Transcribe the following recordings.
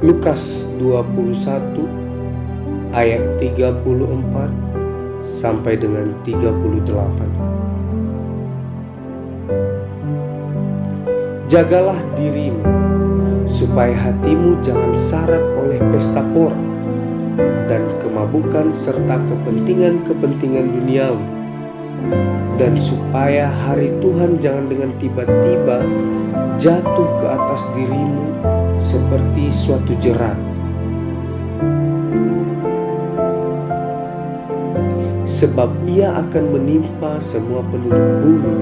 Lukas 21 ayat 34 sampai dengan 38. Jagalah dirimu, supaya hatimu jangan syarat oleh pesta pora dan kemabukan serta kepentingan-kepentingan duniawi, dan supaya hari Tuhan jangan dengan tiba-tiba jatuh ke atas dirimu seperti suatu jerat. Sebab ia akan menimpa semua penduduk bumi.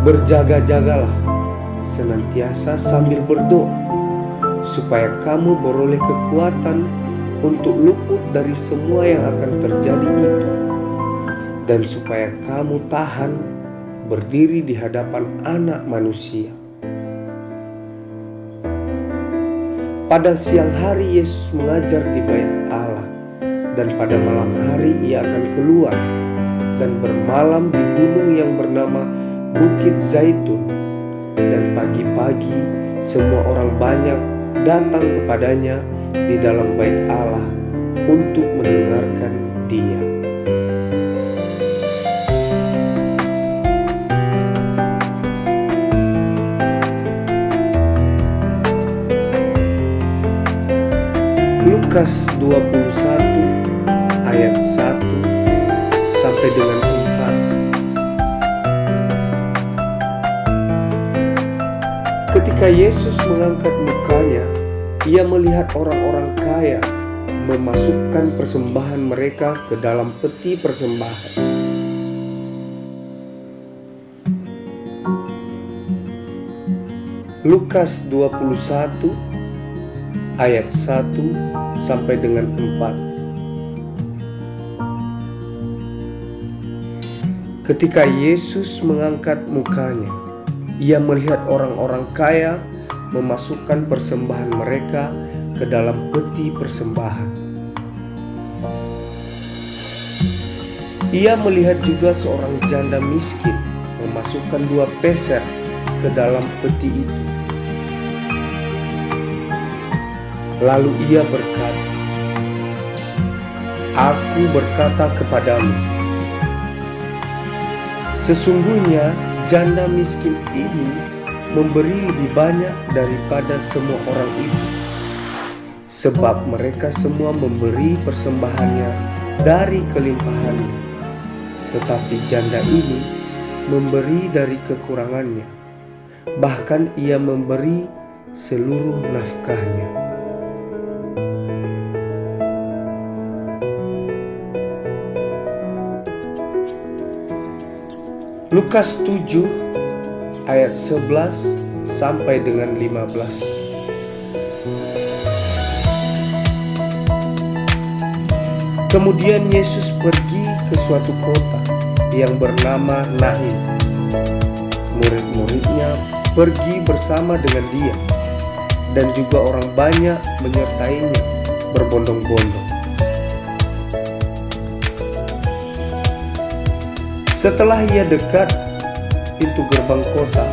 Berjaga-jagalah senantiasa sambil berdoa, supaya kamu beroleh kekuatan untuk luput dari semua yang akan terjadi itu, dan supaya kamu tahan berdiri di hadapan Anak Manusia. Pada siang hari Yesus mengajar di Bait Allah, dan pada malam hari ia akan keluar dan bermalam di gunung yang bernama Bukit Zaitun. Dan pagi-pagi semua orang banyak datang kepadanya di dalam Bait Allah untuk mendengarkan Dia. Lukas 21 ayat 1 sampai dengan 4. Ketika Yesus mengangkat mukanya, ia melihat orang-orang kaya memasukkan persembahan mereka ke dalam peti persembahan. Lukas 21 ayat 1 sampai dengan 4. Ketika Yesus mengangkat mukanya, ia melihat orang-orang kaya memasukkan persembahan mereka ke dalam peti persembahan. Ia melihat juga seorang janda miskin memasukkan 2 peser ke dalam peti itu. Lalu ia berkata, "Aku berkata kepadamu, sesungguhnya janda miskin ini memberi lebih banyak daripada semua orang itu, sebab mereka semua memberi persembahannya dari kelimpahannya, tetapi janda ini memberi dari kekurangannya, bahkan ia memberi seluruh nafkahnya." Lukas 7 ayat 11 sampai dengan 15. Kemudian Yesus pergi ke suatu kota yang bernama Nain. Murid-muridnya pergi bersama dengan dia, dan juga orang banyak menyertainya berbondong-bondong. Setelah ia dekat pintu gerbang kota,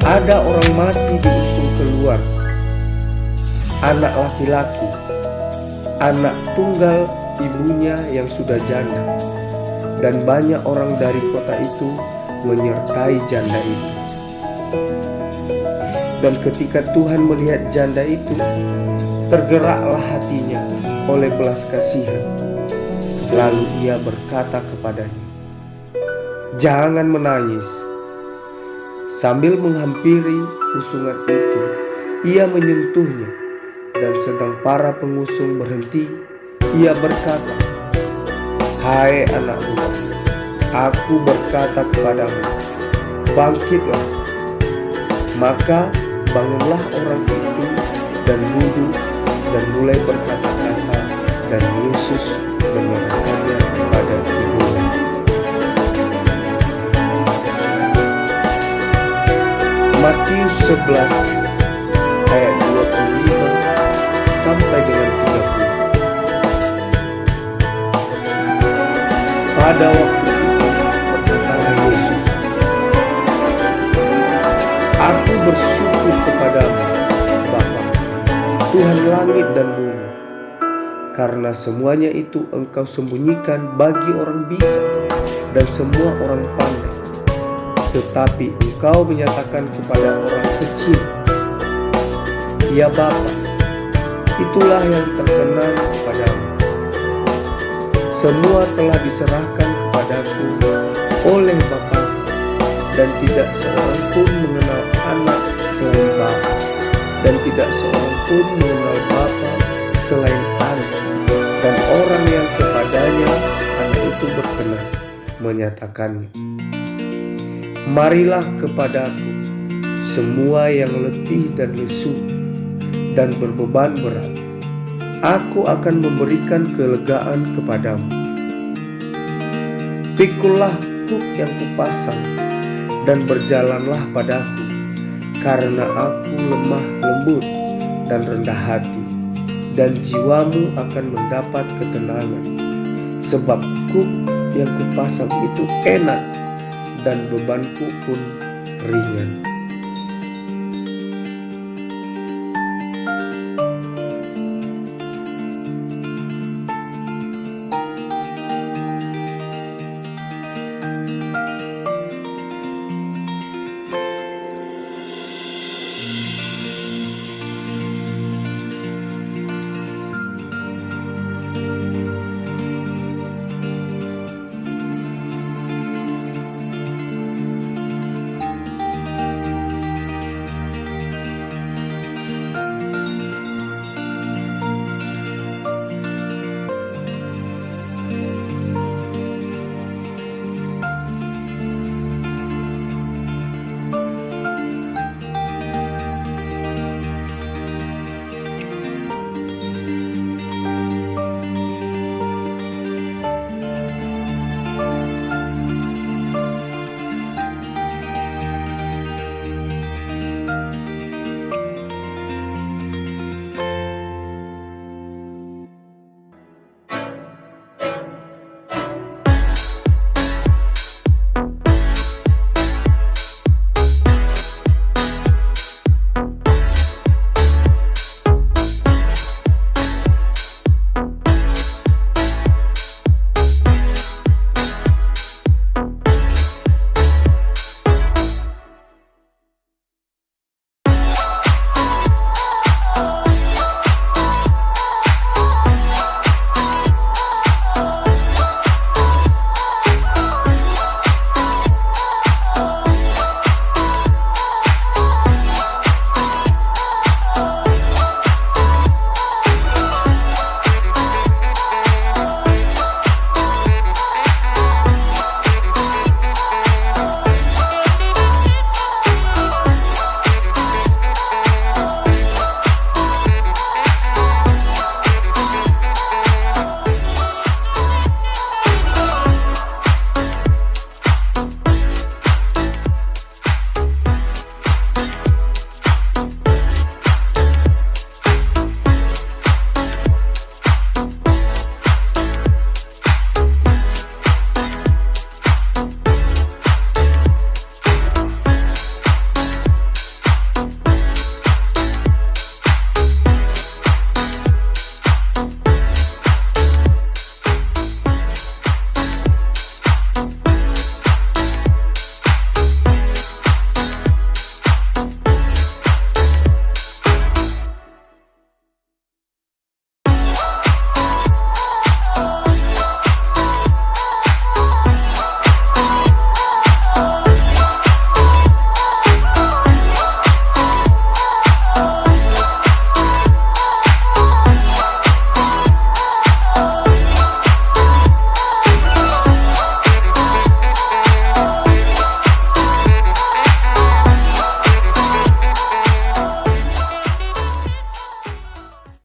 ada orang mati diusung keluar, anak laki-laki, anak tunggal ibunya yang sudah janda, dan banyak orang dari kota itu menyertai janda itu. Dan ketika Tuhan melihat janda itu, tergeraklah hatinya oleh belas kasihan. Lalu ia berkata kepadanya, "Jangan menangis." Sambil menghampiri usungan itu, ia menyentuhnya, dan sedang para pengusung berhenti, ia berkata, "Hai anak muda, aku berkata kepadamu, bangkitlah." Maka bangunlah orang itu dan duduk dan mulai berkata-kata, dan Yesus menyerahkannya kepada ibunya. Matius 11 ayat 25 sampai dengan 30. Pada waktu itu berkatalah Yesus, "Aku bersyukur kepadamu Tuhan langit dan bumi, karena semuanya itu Engkau sembunyikan bagi orang bijak dan semua orang pandai, tetapi Engkau menyatakan kepada orang kecil. Ya Bapa, itulah yang terkenal kepadamu. Semua telah diserahkan kepadaku oleh Bapa, dan tidak seorang pun mengenal anak selain Bapa, dan tidak seorang pun mengenal Bapa selain anak, dan orang yang kepadanya anak itu berkenan menyatakannya. Marilah kepadaku semua yang letih dan lesu dan berbeban berat, aku akan memberikan kelegaan kepadamu. Pikullah kuk yang kupasang dan berjalanlah padaku, karena aku lemah lembut dan rendah hati, dan jiwamu akan mendapat ketenangan. Sebab kuk yang kupasang itu enak dan bebanku pun ringan.